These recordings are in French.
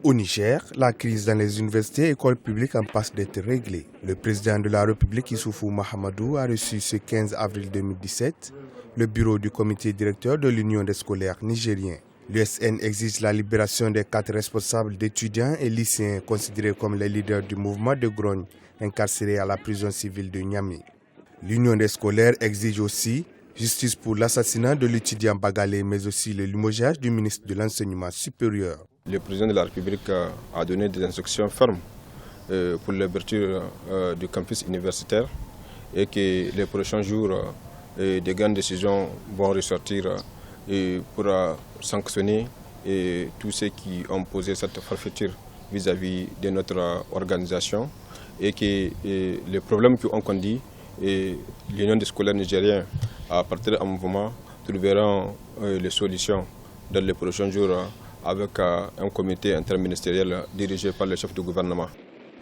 Au Niger, la crise dans les universités et écoles publiques en passe d'être réglée. Le président de la République, Issoufou Mahamadou, a reçu ce 15 avril 2017 le bureau du comité directeur de l'Union des scolaires nigériens. L'USN exige la libération des 4 responsables d'étudiants et lycéens considérés comme les leaders du mouvement de grogne incarcérés à la prison civile de Niamey. L'Union des scolaires exige aussi justice pour l'assassinat de l'étudiant Bagalé, mais aussi le limogeage du ministre de l'Enseignement supérieur. Le président de la République a donné des instructions fermes pour l'ouverture du campus universitaire et que les prochains jours, des grandes décisions vont ressortir pour sanctionner tous ceux qui ont posé cette forfaiture vis-à-vis de notre organisation et que les problèmes qui ont conduit l'Union des scolaires nigériens à partir d'un mouvement trouveront les solutions dans les prochains jours avec un comité interministériel dirigé par le chef du gouvernement.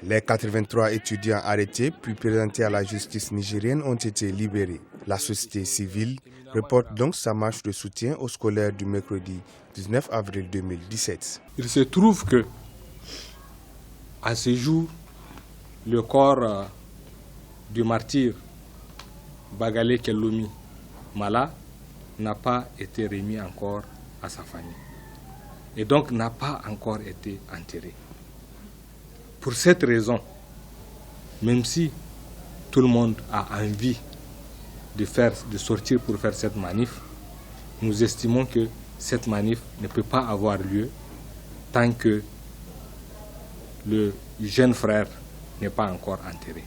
Les 83 étudiants arrêtés puis présentés à la justice nigérienne ont été libérés. La société civile reporte donc sa marche de soutien aux scolaires du mercredi 19 avril 2017. Il se trouve que, à ce jour, le corps du martyr Bagalé Kelloumi Mala n'a pas été remis encore à sa famille et donc n'a pas encore été enterré. Pour cette raison, même si tout le monde a envie de sortir pour faire cette manif, nous estimons que cette manif ne peut pas avoir lieu tant que le jeune frère n'est pas encore enterré.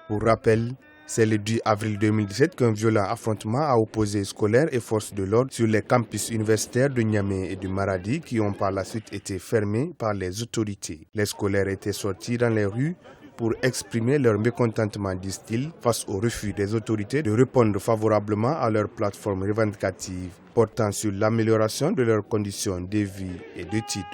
Pour rappel, c'est le 10 avril 2017 qu'un violent affrontement a opposé scolaires et forces de l'ordre sur les campus universitaires de Niamey et de Maradi qui ont par la suite été fermés par les autorités. Les scolaires étaient sortis dans les rues pour exprimer leur mécontentement, disent-ils, face au refus des autorités de répondre favorablement à leur plateforme revendicative portant sur l'amélioration de leurs conditions de vie et d'études.